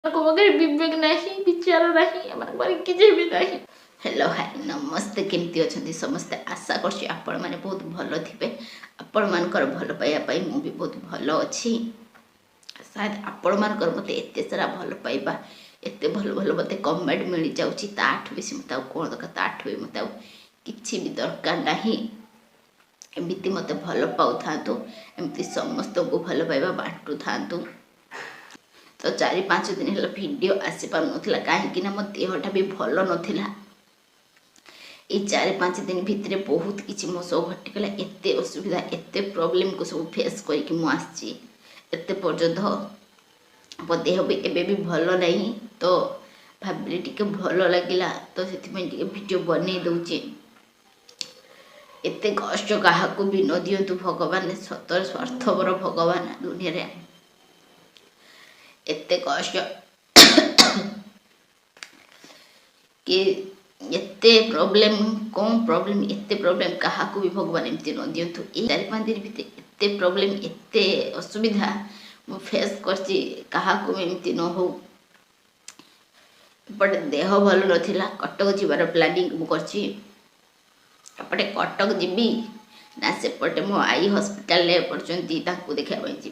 विवेक नहीं विचार नहीं किसी भी नहीं। हेलो हाय नमस्ते केमती अच्छा समस्ते आशा कर मैंने बहुत भल थे आपण मानकर भल पाइबापी मु भी बहुत भल अच्छी शायद आपण मानकर मत एत सारा भल पाइबा एत भल भल मत कमेंट मिल जाऊँगी ताठ बेसी मत कौन दरकार ताठ भी मत कि भी दरकार ना एमती मत भल पाऊ था एमती समस्त को भल पाइबा बांटू था तो 4-5 दिन है वीडियो आसी पार नाला कहीं मो देहटा भी भल नाला ये 4-5 दिन भितर बहुत किसी मो सब घटिगला एत असुविधा एत प्रोब्लेम को सब फेस करके मुझे पर्यंत मो देह भी एबे भी भल नहीं तो भाविली टिके भल लगिला तो से वीडियो बन दूचे एत कष्ट क्या भी न दिंतु भगवान सतर स्वार्थवर भगवान दुनिया एत कष्ट कि एते प्रोब्लेम कौन प्रोब्लेम एते प्रोब्लेम क्या भी भगवान एमती न दिंतु 4-5 दिन भितर एते प्रोब्लेम एते असुविधा मु फेस करची क्या एमती न हो एपटे देह भल नाला कटक जीवार प्लानिंग मुझे एपटे कटक जीवी ना सेपटे मो आई हॉस्पिटल पड़ती देखा जी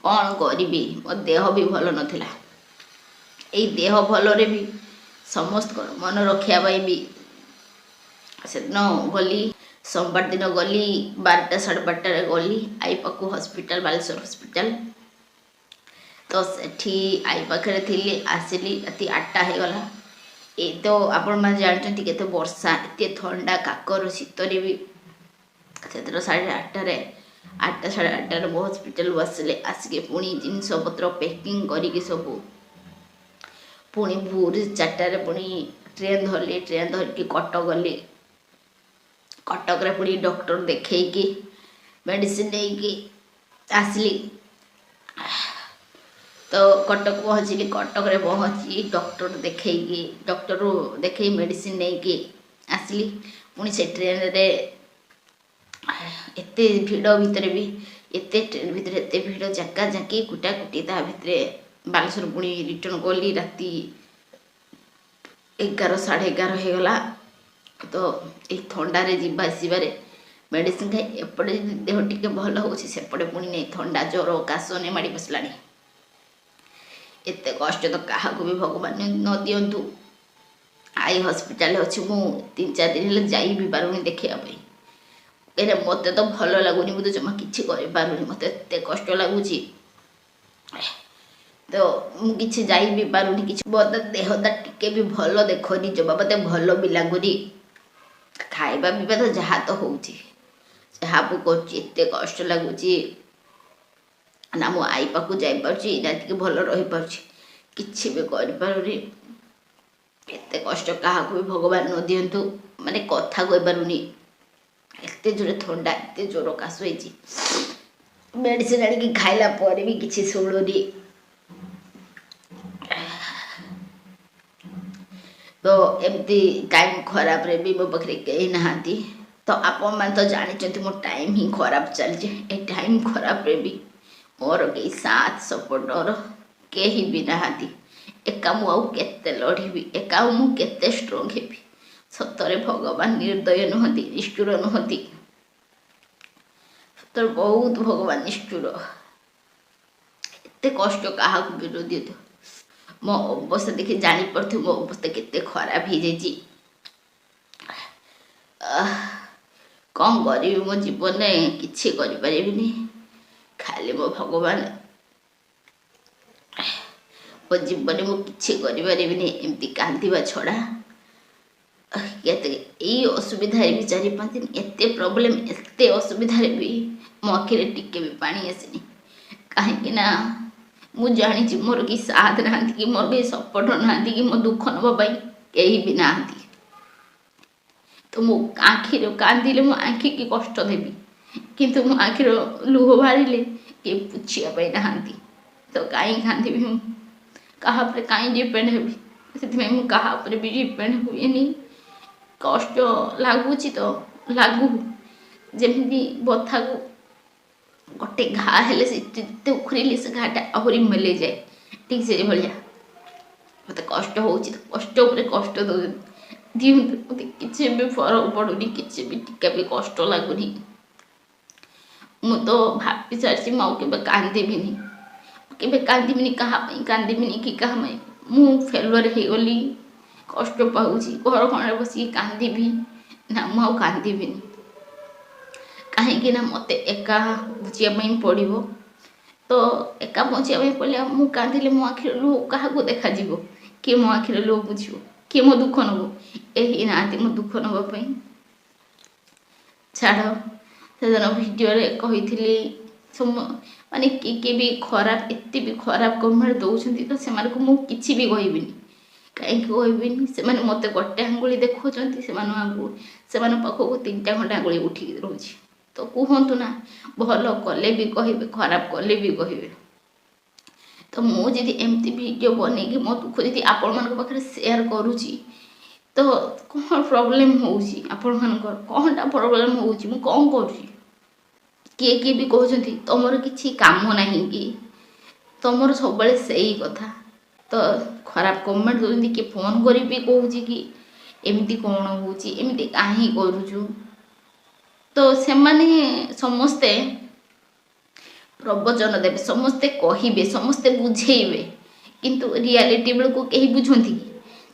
कौन करी मो देह भी भल नाला यही देह भल भी समस्त मन रखा भी से दिन गली सोमवार दिन गली 12टा 12:30 गली आई पाक हॉस्पिटल बालेश्वर हॉस्पिटल तो सेठी आई पाखे थी आसिली राति 8टा हो गला ये तो आपण मैंने जानते केते वर्षा एत ठंडा काकर शीतरे भी से 8:30 8टा 8:30 मो हॉस्पिटल बसले आसिके पुणी जिनपतर पैकिंग करके सब पुणी भोर 4टार पुणी ट्रेन धरली ट्रेन धरिकी कटक गली कटक पुणी डॉक्टर देखी मेडिसिन नहीं आसली तो कटक पहुँचली कटक पहुँची डॉक्टर देखी डॉक्टर देखे मेडिसिन नहीं आसली पुणी से ट्रेन रे एत भिड़ भितर भी एत ट्रेन भितर एत भिड़ जाका जाकी कुटा कुटी ता भितर बालेश्वर पुणी रिटर्न गली राति 11 11:30 हो गला तो ये थंडारे जीवा आसबार मेडिसिन खाई एपटे देह टिके भल होपटे पुणी नहीं थंडा ज्वर काश नहीं माड़ी बसला एत कष्ट तो क्या भी भगवान न दिंतु आई हॉस्पिटल अच्छी मु 3-4 दिन है जाई भी पारूनी देखापी कहीं मत तो भल लगुनि मुझे जमा कि मत एत कष्ट लगुच तो मुझे जाई भी पारूनी कि मत देहटा टिके भी भल देखनी जमा मत भल भी लगुनि खाइबा पीवा तो जहाँ तो हो करते कष्ट लगुच ना मो आई पाक जापी ना टे भल रही कि भी करूनी एत कष्ट क्या भी भगवान न दिंतु माने कथा कही पारूनी एत जोरे थंडा एत जोर काश मेडिसिन आनिक खाइला पर भी किसी शुणुनी तो एमती टाइम खराब रे भी मो पाखे कहीं नहांती तो आपण मैंने तो जानते मो टाइम ही खराब चलছে ए टाइम खराब रे भी मोर कई साथ सपोर्टर कहीं भी नहांती एका मुते लड़ी एका मुते स्ट्रंग हेबी सतरे भगवान निर्दय नुहति निष्ठुर नुहति सतर बहुत भगवान निष्ठुर एत कष्ट क्या विरोधी तो मो अवस्था देखी जापरु मो अवस्था केते खराब हो जाइए कौन करी मो जीवन में किसी करें खाली मो भगवान मो जीवन में मुझे करें एमती कांदवा छड़ा यही असुविधा भी 4-5 दिन एत प्रोब्लेम एत असुविधा भी मो आखिरे टिके भी पानी आसनी कहीं मु जानी मोर कि साथ ना कि मोर भी सपोर्ट ना कि मो दुख नवाई कहीं भी ना तो मो आखिर कांदिले मो आखि की कष्ट देवी किंतु मो आखिर लुह बाहर कि पुछापी ना तो कहीं कांदी क्या कहीं डिपेंड हेबी से भी डिपेंड हुए कष्ट लगुच तो लागू जमी बथा को गोटे घा हेले से उखड़े से घाटा आहरी मेले जाए ठीक से भाया मत कष्ट हो कष्ट कष्ट दिखते मत किसी भी फरक पड़ूनी किसी भी टिका भी कष्ट लगुनि मु तो भाभी सारी मुझे कांदीनि के कांदीनि कहीं कांदीनि कि क्या मु फेलुअर हो गली कष्ट पाऊँगी घर खड़े बस कांदी ना मु कांदीनि कहीं मत एका बुझापी पड़ो तो एका बुझापी पड़े मु कांदिले मो आखिर लुह क्या देखा किए मो आखिर लुह बुझ किए मो दुख नब यही ना मो दुख नापी छाड़ से दिन भिडियो कही माने किए भी खराब एत भी खराब कमेंट दौरान तो से मुझे भी कहबी कहीं कहबी से मत गोटे आंगुली देखा से पाखक 3टा घंटा आंगुली उठिक रोचे तो कहतु ना भल कले भी कहे खराब कले भी कहे तो मुझे एमती वीडियो बनई मो दुख जी आपण मान पाखे सेयार करुँची तो कौन प्रोब्लेम होकर कौनटा प्रोब्लेम हो कौन करुँची किए किए भी कहते तुमर किसी काम ना कि तुमर सब से ही कथा तो खराब कमेंट दौरान किए फोन कर भी कहूँ कि एमती कौन होमती कहीं करुचु तो से समस्ते प्रवचन देवे समस्ते कहे समस्ते बुझेबे किंतु रियलिटी बेलू कहीं बुझती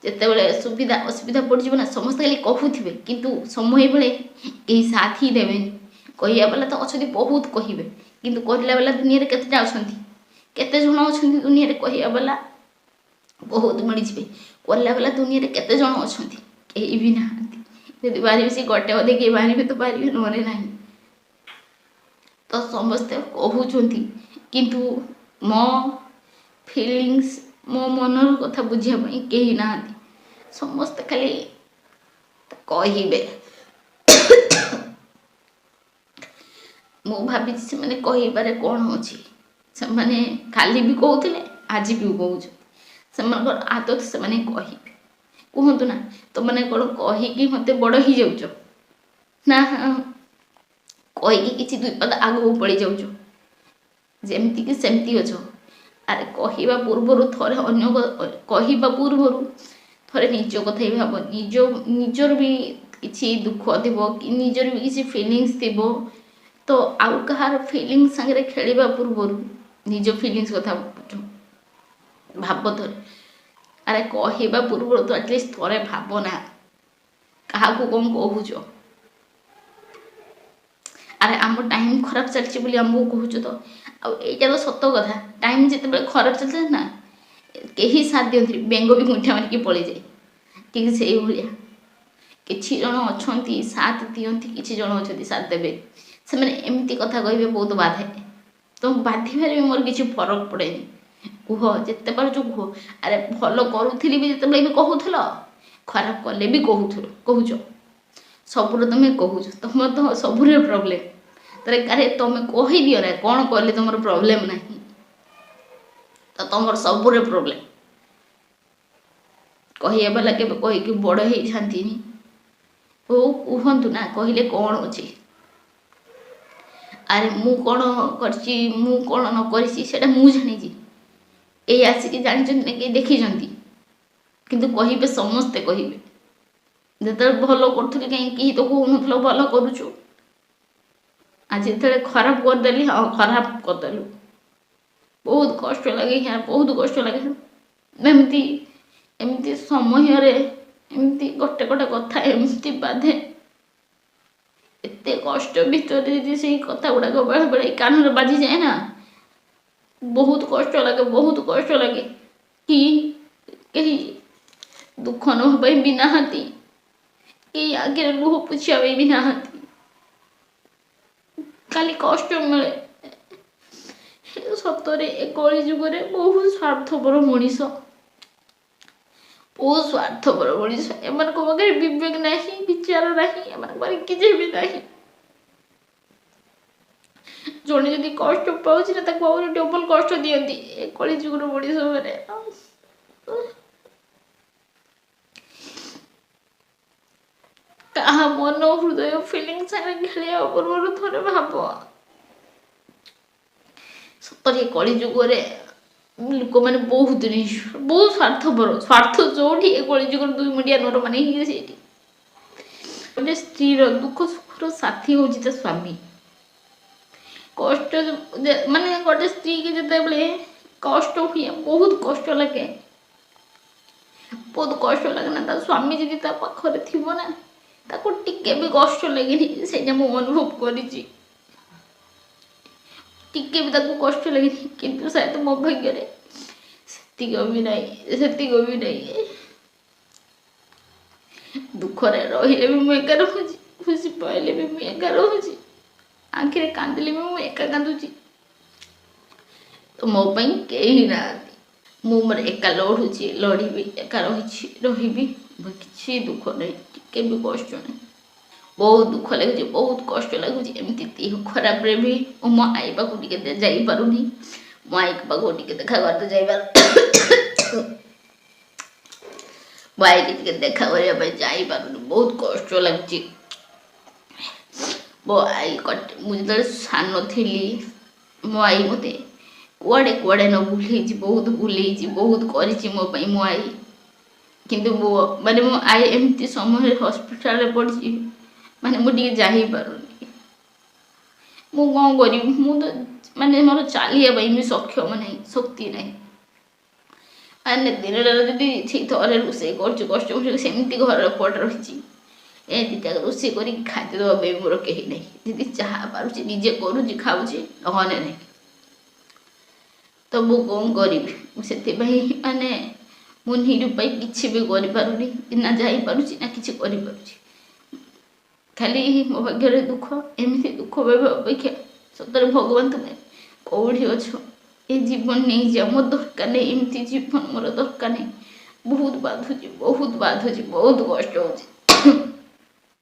जिते बड़े सुविधा असुविधा पड़ ना समस्ते खाली कहूथे किंतु समय बेले कहीं साथ ही देवे कहया वाला तो अच्छा बहुत कहे किंतु कहला वाला दुनिया केतेटा अच्छा केते जन अच्छा दुनिया कहया वाला बहुत मिलजे कहला वाला दुनिया केते जन अच्छा कहीं भी ना यदि बाहर से गोटे अधे किए बाहर तो पारे नहे ना तो समस्ते कहते किंतु मो फीलिंग्स मो मनर कथा बुझापी कहीं ना समस्ते खाली कहे मु भावी से मैंने कहीबारे कौन अच्छी से खाली भी कहते आज भी कहूँ से आदत से कहे कहतु ना तो मैंने कौन कहीकि मत बड़ ही जाऊच ना कहीकि किसी 2 पद आगू पड़ जाऊच जमती कि सेमती अछ अरे कहवा पूर्वर थे अगर कहवा पूर्वर थे निज कथ ही भाव निजर भी किसी दुख थी कि निजर भी किसी फिलिंग्स थी तो आउ कहार फिलिंग्स सागर खेलवा पूर्वर निज फिलिंग्स कथा भाव थे अरे कहवा पूर्व तो एटलिस्ट थे भावना क्या कौन कहूच अरे आम टाइम खराब चलती आमको कहूँ तो आईटा तो सत कथा टाइम जिते खराब चलता ना कहीं साथ दिखती बेंग भी गुंठा मारिकी पड़े जाए ठीक से भाया किसी जन अच्छा साथ दिखती किसी जन अच्छा साथ देवे से एमती कथा कहे बहुत बाधे तो बाधिबार भी मोर किसी फरक पड़े कह जिते पार्छ कह अरे भल करूली भी जिते भी कहूल खराब कले भी कहूच सबुर तुम कहूच तुम तो सबुरे प्रोब्लेम तो अरे तुम कही दियो ना कौन कले तुम प्रोब्लेम ना तो तुम सबुरे प्रोब्लेम कहे वाला के कहीकि बड़ हो जाती ओ कहतु ना कहले कौन अच्छे अरे मु कौन कौन न कर मु जानी ये आसिक जानते कि देखी किंतु कहे समस्ते कहे जिते भल करूँ कहीं तो कहून भल करुचु आज जिते खराब करदेली हाँ खराब करदेलु बहुत कष्ट लगे यार बहुत कष्ट लगे एमती एमती समय एमती गोटे गोटे कथा एमती बाधे एत कष्ट भितर से कथा गुड़ाक बेले बेले कान बाजी जाए ना बहुत कष्ट लगे कि कहीं दुख नापी भी नहाती कि आगे लुह पुछा भी नहाती खाली कष्ट मिले सतरे कली जुगे बहुत स्वार्थपर मनीष बहुत स्वार्थपर मनीष एम पाखे विवेक ना विचार ना किसी भी ना जड़े जदि कष्ट पाँच ना डबल कष्ट दिखती कली जुगर मनीष मैंने क्या मन हृदय फिलिंग सारे खेलिया पूर्व थे भाव सतरे कली जुगे ଲୋକମାନେ ବହୁତ ବହୁତ ସ୍ୱାର୍ଥପର, ସ୍ୱାର୍ଥ ଯୋଉଠି ଏ କଳିଯୁଗର 2 ମୁଣ୍ଡିଆ ନର ମାନେ ହିଁ ସେଇଠି। ଗୋଟେ ସ୍ତ୍ରୀର ଦୁଃଖ ସୁଖର ସାଥୀ ହେଉଛି ତା ସ୍ୱାମୀ। କଷ୍ଟ ମାନେ ଗୋଟେ ସ୍ତ୍ରୀ କି ଯେତେବେଳେ କଷ୍ଟ ହୁଏ, ବହୁତ କଷ୍ଟ ଲାଗେ, ବହୁତ କଷ୍ଟ ଲାଗେ ନା, ତା ସ୍ୱାମୀ ଯଦି ତା ପାଖରେ ଥିବ ନା, ତାକୁ ଟିକେ ବି କଷ୍ଟ ଲାଗେନି। ସେଇଟା ମୁଁ ଅନୁଭବ କରିଛି, ଟିକେ ବି ତାକୁ କଷ୍ଟ ଲାଗେନି। କିନ୍ତୁ ସାୟଦ ମୋ ଭାଗ୍ୟରେ ସେତିକି ବି ନାହିଁ। ଦୁଃଖରେ ରହିଲେ ବି ମୁଁ ଏକା ରହୁଛି, ଖୁସି ପାଇଲେ ବି ମୁଁ ଏକା ରହୁଛି, ଆଖିରେ କାନ୍ଦିଲେ ବି ମୁଁ ଏକା କାନ୍ଦୁଛି। ତ ମୋ ପାଇଁ କେହି ନାହାନ୍ତି। ମୁଁ ମୋର ଏକା ଲଢ଼ୁଛି, ଲଢ଼ିବି, ଏକା ରହିବି। କିଛି ଦୁଃଖ ନାହିଁ, ଟିକେ ବି କଷ୍ଟ ନାହିଁ। ବହୁତ ଦୁଃଖ ଲାଗୁଛି, ବହୁତ କଷ୍ଟ ଲାଗୁଛି। ଏମିତି ଦେହ ଖରାପରେ ବି ମୁଁ ମୋ ଆଈ ପାଖକୁ ଟିକେ ଯାଇପାରୁନି, ମୋ ଆଈ ପାଖକୁ ଟିକେ ଦେଖା କରତେ ଯାଇପାରୁନି, ମୋ ଆଈକି ଟିକେ ଦେଖା କରିବା ପାଇଁ ଯାଇପାରୁନି, ବହୁତ କଷ୍ଟ ଲାଗୁଛି। ମୋ ଆଈ ମୁଁ ଯେତେବେଳେ ସାନ ଥିଲି, ମୋ ଆଈ ମୋତେ କୁଆଡ଼େ ନ ବୁଲେଇଛି, ବହୁତ ବୁଲେଇଛି, ବହୁତ କରିଛି ମୋ ପାଇଁ ମୋ ଆଈ। କିନ୍ତୁ ମାନେ ମୋ ଆଈ ଏମିତି ସମୟରେ ହସ୍ପିଟାଲରେ ପଡ଼ିଛି, ମାନେ ମୁଁ ଟିକେ ଯାଇପାରୁନି। ମୁଁ କ'ଣ କରିବି? ମୁଁ ତ ମାନେ ମୋର ଚାଲିବା ପାଇଁ ବି ସକ୍ଷମ ନାହିଁ, ଶକ୍ତି ନାହିଁ। ମାନେ ଦିନଟା ଯଦି ସେଇ ଥରେ ରୋଷେଇ କରୁଛି, କଷ୍ଟ କରୁଛି, ସେମିତି ଘରର ପଟ ରହିଛି, ଏ ଦୁଇଟା ରୋଷେଇ କରିକି ଖାଦ୍ୟ ଦେବା ପାଇଁ ମୋର କେହି ନାହିଁ। ଯଦି ଯାହା ପାରୁଛି ନିଜେ କରୁଛି, ଖାଉଛି, ନହେଲେ ନାହିଁ। ତ ମୁଁ କ'ଣ କରିବି? ମୁଁ ସେଥିପାଇଁ ମାନେ ମୁଁ ନିରୁପାୟ, କିଛି ବି କରିପାରୁନି, ନା ଯାଇପାରୁଛି ନା କିଛି କରିପାରୁଛି। ଖାଲି ମୋ ଭାଗ୍ୟରେ ଦୁଃଖ। ଏମିତି ଦୁଃଖ ପାଇବା ଅପେକ୍ଷା ସତରେ ଭଗବାନ ତୁମେ କେଉଁଠି ଅଛ? ଏ ଜୀବନ ନେଇଯାଅ, ମୋର ଦରକାର ନାହିଁ, ଏମିତି ଜୀବନ ମୋର ଦରକାର ନାହିଁ। ବହୁତ ବାଧୁଛି, ବହୁତ କଷ୍ଟ ହେଉଛି।